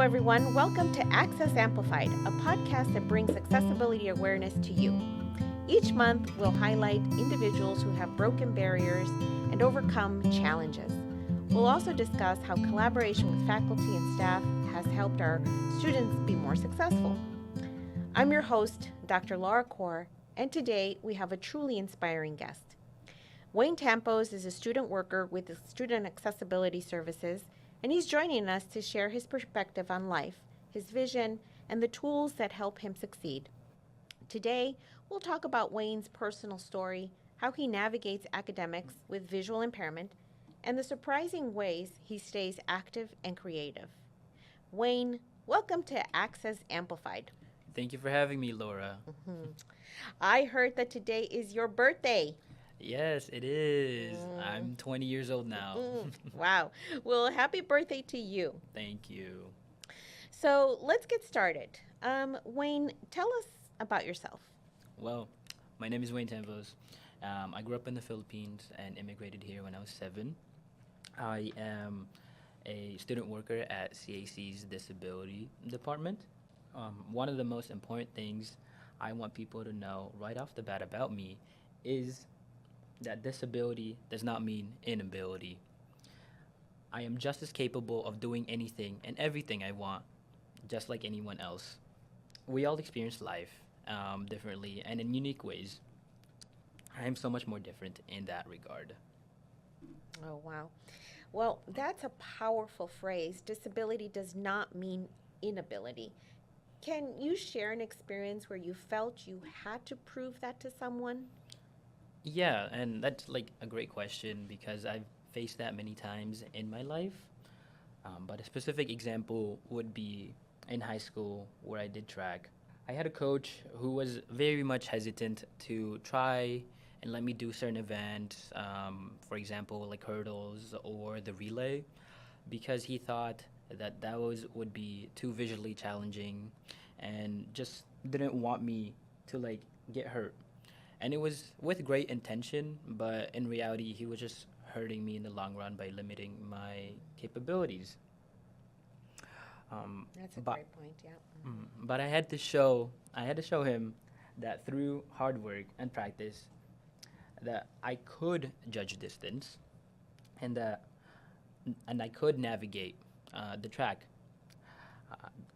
everyone. Welcome to Access Amplified, a podcast that brings accessibility awareness to you. Each month, we'll highlight individuals who have broken barriers and overcome challenges. We'll also discuss how collaboration with faculty and staff has helped our students be more successful. I'm your host, Dr. Laura Kaur, and today we have a truly inspiring guest. Wayne Tampos is a student worker with the Student Accessibility Services, and he's joining us to share his perspective on life, his vision, and the tools that help him succeed. Today, we'll talk about Wayne's personal story, how he navigates academics with visual impairment, and the surprising ways he stays active and creative. Wayne, welcome to Access Amplified. Thank you for having me, Laura. I heard that today is your birthday. Yes, it is. I'm 20 years old now. Wow. Well, happy birthday to you. Thank you. So let's get started. Wayne, tell us about yourself. Well, my name is Wayne Tampos. I grew up in the Philippines and immigrated here when I was 7. I am a student worker at CAC's Disability Department. One of the most important things I want people to know right off the bat about me is that disability does not mean inability. I am just as capable of doing anything and everything I want, just like anyone else. We all experience life differently and in unique ways. I am so much more different in that regard. Oh, wow. Well, that's a powerful phrase. Disability does not mean inability. Can you share an experience where you felt you had to prove that to someone? Yeah, and that's like a great question because I've faced that many times in my life. But a specific example would be in high school where I did track. I had a coach who was very much hesitant to try and let me do certain events, for example, like hurdles or the relay, because he thought that would be too visually challenging and just didn't want me to like get hurt. And it was with great intention, but in reality, he was just hurting me in the long run by limiting my capabilities. That's a but great point, yeah. but I had to show him that through hard work and practice, that I could judge distance, and I could navigate the track.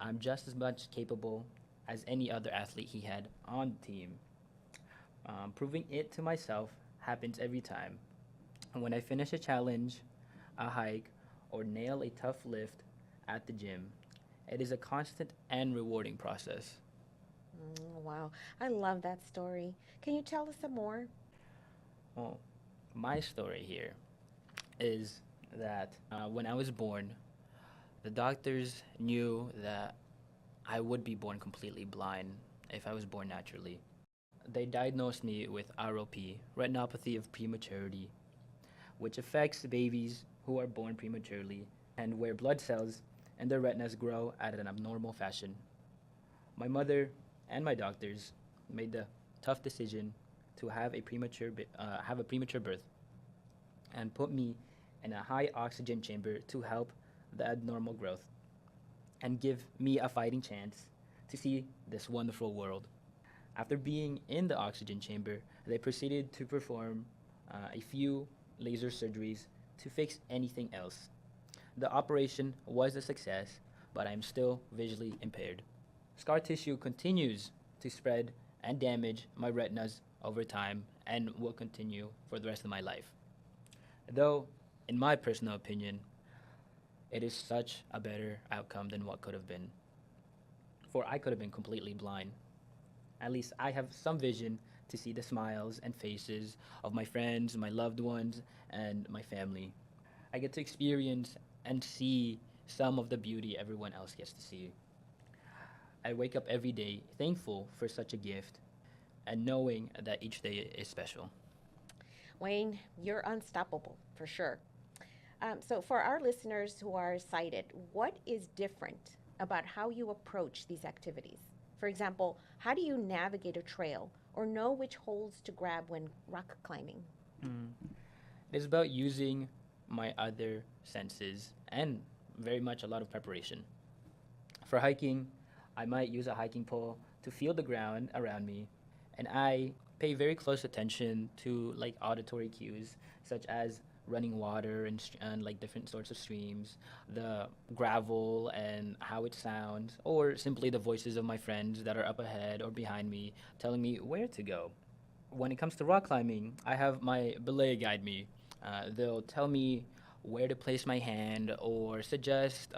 I'm just as much capable as any other athlete he had on the team. Proving it to myself happens every time. And when I finish a challenge, a hike, or nail a tough lift at the gym, it is a constant and rewarding process. Wow. I love that story. Can you tell us some more? Well, my story here is that when I was born, the doctors knew that I would be born completely blind if I was born naturally. They diagnosed me with ROP, retinopathy of prematurity, which affects babies who are born prematurely and where blood cells in their retinas grow at an abnormal fashion. My mother and my doctors made the tough decision to have a premature birth and put me in a high oxygen chamber to help the abnormal growth and give me a fighting chance to see this wonderful world. After being in the oxygen chamber, they proceeded to perform a few laser surgeries to fix anything else. The operation was a success, but I'm still visually impaired. Scar tissue continues to spread and damage my retinas over time and will continue for the rest of my life. Though, in my personal opinion, it is such a better outcome than what could have been. For I could have been completely blind. At least I have some vision to see the smiles and faces of my friends, my loved ones, and my family. I get to experience and see some of the beauty everyone else gets to see. I wake up every day thankful for such a gift and knowing that each day is special. Wayne, you're unstoppable, for sure. So, for our listeners who are sighted, what is different about how you approach these activities? For example, how do you navigate a trail or know which holes to grab when rock climbing? Mm. It is about using my other senses and very much a lot of preparation. For hiking, I might use a hiking pole to feel the ground around me, and I pay very close attention to like auditory cues such as running water and like different sorts of streams, the gravel and how it sounds, or simply the voices of my friends that are up ahead or behind me telling me where to go. When it comes to rock climbing, I have my belay guide me. They'll tell me where to place my hand or suggest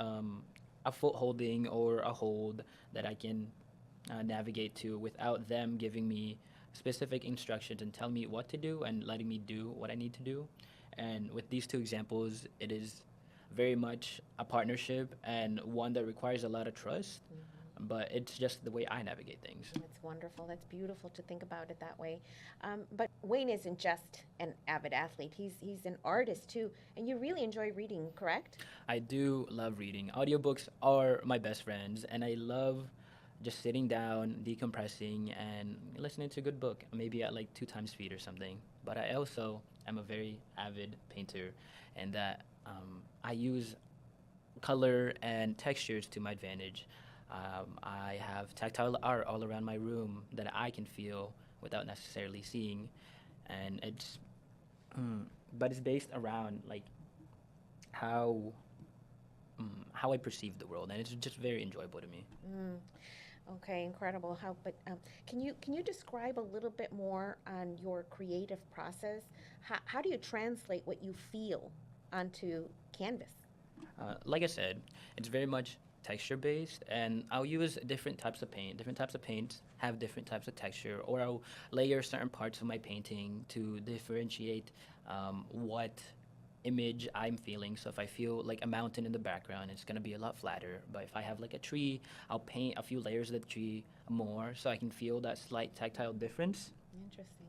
a foot holding or a hold that I can navigate to without them giving me specific instructions and telling me what to do and letting me do what I need to do. And with these two examples, it is very much a partnership and one that requires a lot of trust, but it's just the way I navigate things. That's wonderful. That's beautiful to think about it that way. But Wayne isn't just an avid athlete. He's an artist too, and you really enjoy reading, correct? I do love reading. Audiobooks are my best friends, and I love just sitting down, decompressing, and listening to a good book, maybe at like 2 times speed or something. But I also am a very avid painter, and that I use color and textures to my advantage. I have tactile art all around my room that I can feel without necessarily seeing, and but it's based around like how how I perceive the world, and it's just very enjoyable to me. Mm. Okay, incredible. Can you describe a little bit more on your creative process? How do you translate what you feel onto canvas? Like I said, it's very much texture based, and I'll use different types of paint. Different types of paints have different types of texture, or I'll layer certain parts of my painting to differentiate what image I'm feeling. So if I feel like a mountain in the background, it's gonna be a lot flatter. But if I have like a tree, I'll paint a few layers of the tree more so I can feel that slight tactile difference. Interesting.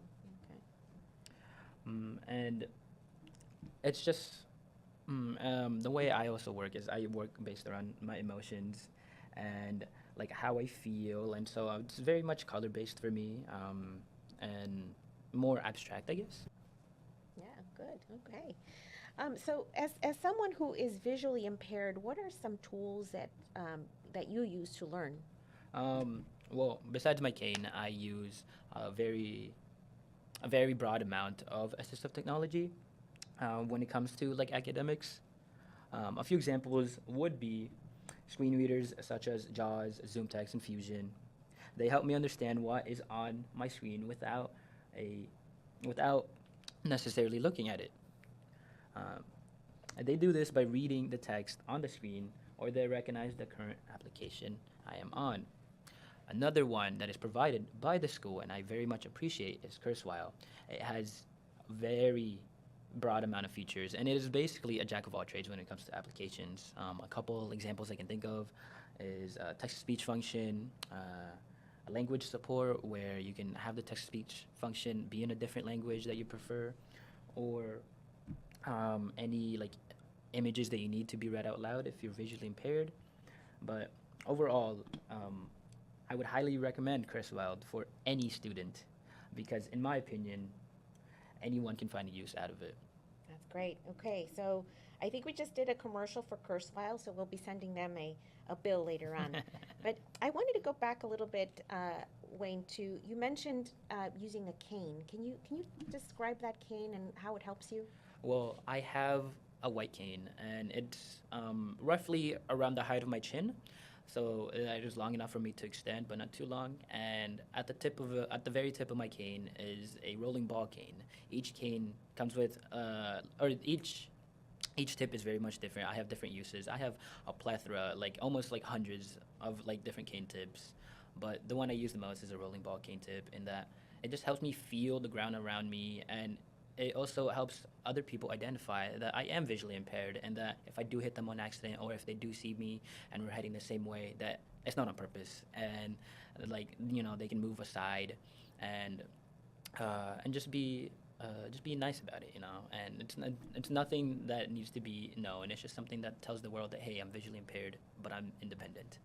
Okay. And it's just the way I also work is I work based around my emotions and like how I feel, and so it's very much color based for me, and more abstract, I guess. Yeah, good. Okay. So, as someone who is visually impaired, what are some tools that you use to learn? Well, besides my cane, I use a very broad amount of assistive technology when it comes to like academics. A few examples would be screen readers such as JAWS, Zoom Text, and Fusion. They help me understand what is on my screen a without necessarily looking at it. Um, and they do this by reading the text on the screen, or they recognize the current application I am on. Another one that is provided by the school, and I very much appreciate, is Kurzweil. It has very broad amount of features, and it is basically a jack of all trades when it comes to applications. A couple examples I can think of is text-to-speech function, a language support where you can have the text-to-speech function be in a different language that you prefer, or any like images that you need to be read out loud if you're visually impaired. But overall, I would highly recommend Kurzweil for any student because, in my opinion, anyone can find a use out of it. That's great. Okay, so I think we just did a commercial for Kurzweil, so we'll be sending them a bill later on. But I wanted to go back a little bit, Wayne. To you mentioned using a cane. Can you describe that cane and how it helps you? Well, I have a white cane, and it's roughly around the height of my chin. So it is long enough for me to extend, but not too long. And at the very tip of my cane is a rolling ball cane. Each cane comes with, or each tip is very much different. I have different uses. I have a plethora, like almost like hundreds of like different cane tips. But the one I use the most is a rolling ball cane tip, in that it just helps me feel the ground around me, and it also helps other people identify that I am visually impaired, and that if I do hit them on accident, or if they do see me and we're heading the same way, that it's not on purpose, and like they can move aside, and just be nice about it, and it's nothing that needs to be known. It's just something that tells the world that, hey, I'm visually impaired, but I'm independent.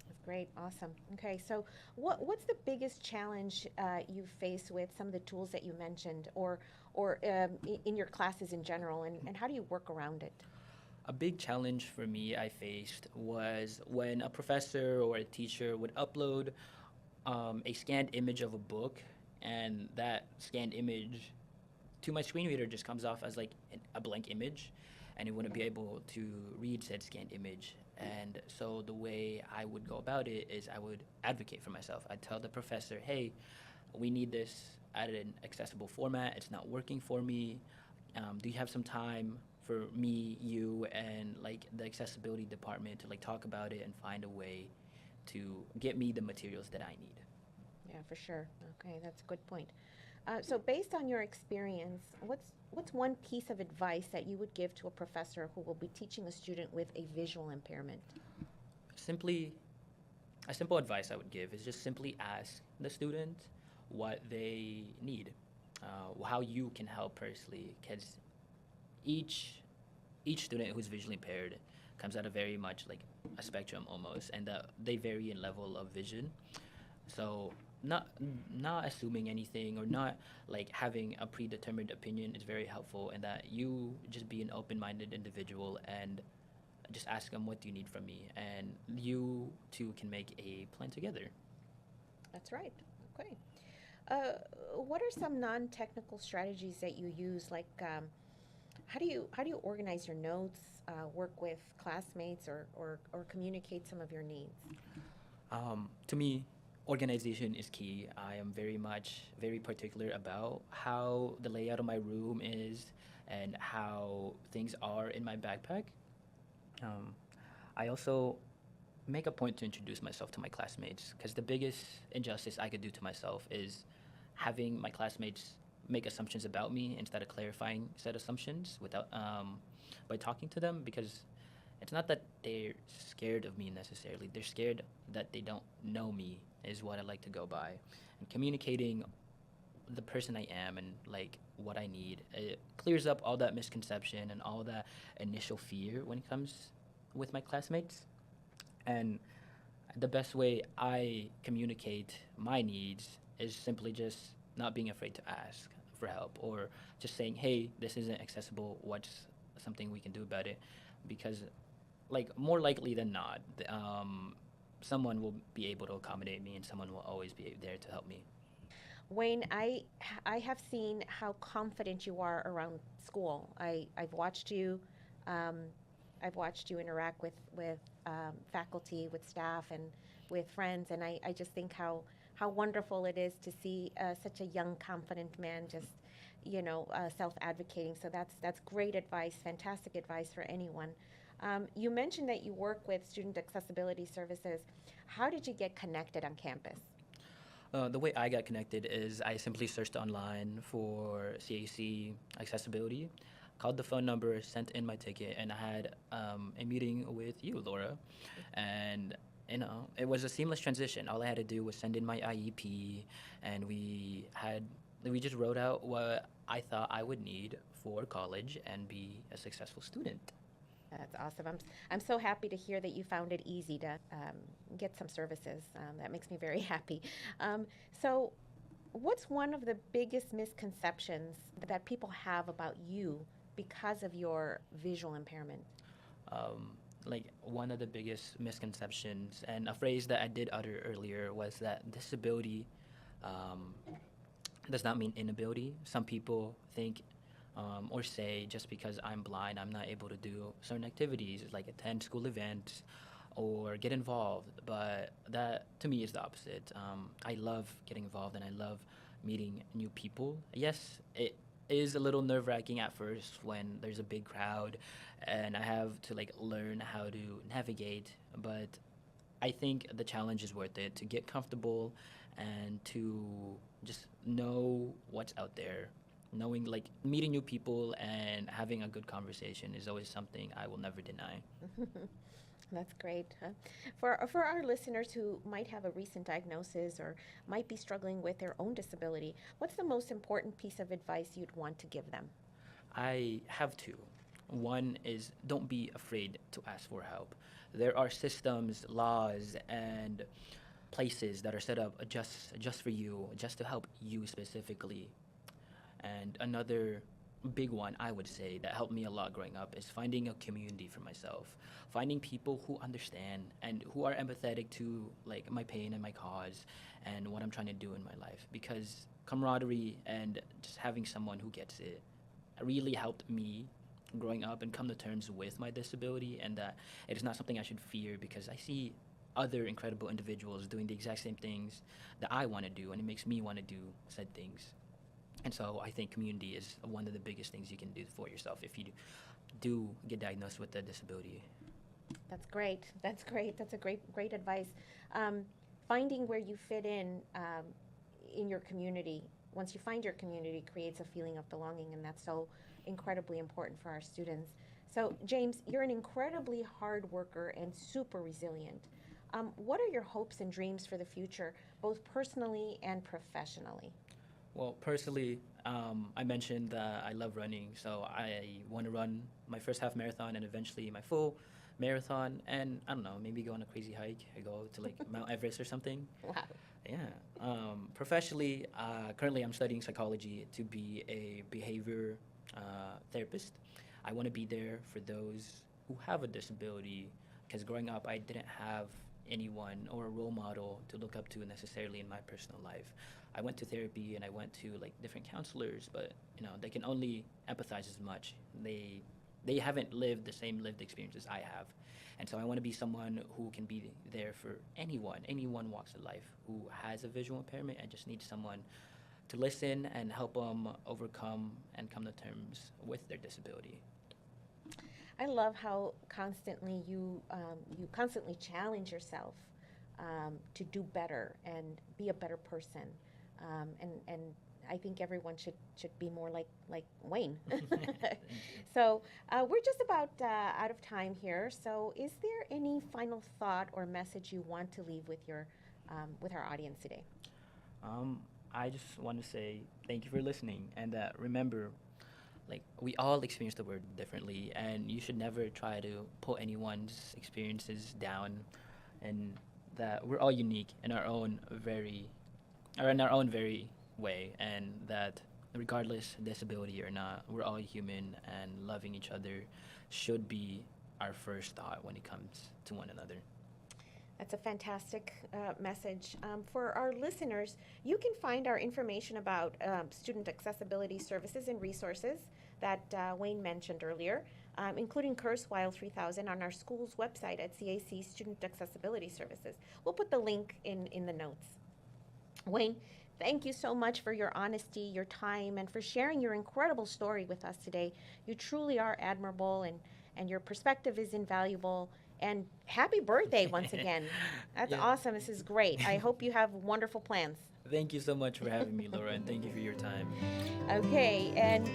That's great. Awesome. Okay, so what's the biggest challenge you face with some of the tools that you mentioned, or in your classes in general, and how do you work around it? A big challenge for me I faced was when a professor or a teacher would upload a scanned image of a book, and that scanned image to my screen reader just comes off as like a blank image, and it wouldn't be able to read said scanned image. And so the way I would go about it is I would advocate for myself. I'd tell the professor, hey, we need this at an accessible format. It's not working for me. Do you have some time for me, you, and like the accessibility department to like talk about it and find a way to get me the materials that I need? Yeah, for sure. Okay, that's a good point. So, based on your experience, what's one piece of advice that you would give to a professor who will be teaching a student with a visual impairment? Simply, a simple advice I would give is just simply ask the student what they need, how you can help personally, because each each student who's visually impaired comes out of very much like a spectrum almost, and they vary in level of vision. So not not assuming anything or not like having a predetermined opinion is very helpful, and that you just be an open-minded individual and just ask them what do you need from me, and you two can make a plan together. That's right. Okay. Uh, what are some non-technical strategies that you use? Like, how do you organize your notes, work with classmates, or communicate some of your needs? To me, organization is key. I am very particular about how the layout of my room is and how things are in my backpack. Um, I also make a point to introduce myself to my classmates, because the biggest injustice I could do to myself is having my classmates make assumptions about me instead of clarifying said assumptions without by talking to them, because it's not that they're scared of me necessarily. They're scared that they don't know me is what I like to go by. And communicating the person I am and like what I need, it clears up all that misconception and all that initial fear when it comes with my classmates. And the best way I communicate my needs is simply just not being afraid to ask for help, or just saying, hey, this isn't accessible. What's something we can do about it? Because, like, more likely than not, someone will be able to accommodate me, and someone will always be there to help me. Wayne, I have seen how confident you are around school. I've watched you, um, I've watched you interact with faculty, with staff, and with friends, and I just think how wonderful it is to see such a young, confident man just self-advocating. So that's great advice, fantastic advice for anyone. You mentioned that you work with student accessibility services. How did you get connected on campus? The way I got connected is I simply searched online for CAC accessibility, called the phone number, sent in my ticket, and I had a meeting with you, Laura. And it was a seamless transition. All I had to do was send in my IEP, and we just wrote out what I thought I would need for college and be a successful student. That's awesome. I'm so happy to hear that you found it easy to get some services. That makes me very happy. So, what's one of the biggest misconceptions that people have about you because of your visual impairment? Um, like one of the biggest misconceptions and a phrase that I did utter earlier was that disability um, does not mean inability. Some people think or say just because I'm blind, I'm not able to do certain activities like attend school events or get involved. But that to me is the opposite. I love getting involved and I love meeting new people. Yes, it is a little nerve wracking at first when there's a big crowd and I have to like learn how to navigate, but I think the challenge is worth it to get comfortable and to just know what's out there. Knowing like meeting new people and having a good conversation is always something I will never deny. That's great. For our listeners who might have a recent diagnosis or might be struggling with their own disability, what's the most important piece of advice you'd want to give them? I have two. One is don't be afraid to ask for help. There are systems, laws, and places that are set up just for you, just to help you specifically. And another big one, I would say, that helped me a lot growing up is finding a community for myself, finding people who understand and who are empathetic to like my pain and my cause and what I'm trying to do in my life. Because camaraderie and just having someone who gets it really helped me growing up and come to terms with my disability, and that it is not something I should fear because I see other incredible individuals doing the exact same things that I want to do, and it makes me want to do said things. And so I think community is one of the biggest things you can do for yourself if you do get diagnosed with a disability. That's great. That's great. That's a great advice. Um, Finding where you fit in your community, once you find your community, creates a feeling of belonging, and that's so incredibly important for our students. So, James, you're an incredibly hard worker and super resilient. What are your hopes and dreams for the future, both personally and professionally? Well, personally, I mentioned that I love running, so I want to run my first half marathon and eventually my full marathon, and I don't know, maybe go on a crazy hike or go to like Mount Everest or something. Wow. Yeah. Professionally, currently I'm studying psychology to be a behavior therapist. I want to be there for those who have a disability because growing up I didn't have anyone or a role model to look up to necessarily in my personal life. I went to therapy and I went to like different counselors, but they can only empathize as much. They haven't lived the same lived experiences I have. And so I want to be someone who can be there for anyone walks of life who has a visual impairment and just needs someone to listen and help them overcome and come to terms with their disability. I love how constantly you constantly challenge yourself to do better and be a better person, and I think everyone should be more like Wayne. So we're just about out of time here. So is there any final thought or message you want to leave with our audience today? I just want to say thank you for listening, and remember, like we all experience the word differently, and you should never try to put anyone's experiences down, and that we're all unique in our own very way, and that regardless disability or not, we're all human, and loving each other should be our first thought when it comes to one another. That's a fantastic message. For our listeners, you can find our information about student accessibility services and resources that Wayne mentioned earlier, including Kurzweil 3000 on our school's website at CAC Student Accessibility Services. We'll put the link in the notes. Wayne, thank you so much for your honesty, your time, and for sharing your incredible story with us today. You truly are admirable, and your perspective is invaluable. And happy birthday once again. That's awesome. This is great. I hope you have wonderful plans. Thank you so much for having me, Laura, and thank you for your time. Okay, and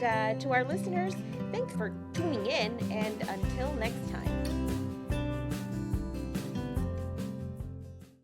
to our listeners, thanks for tuning in, and until next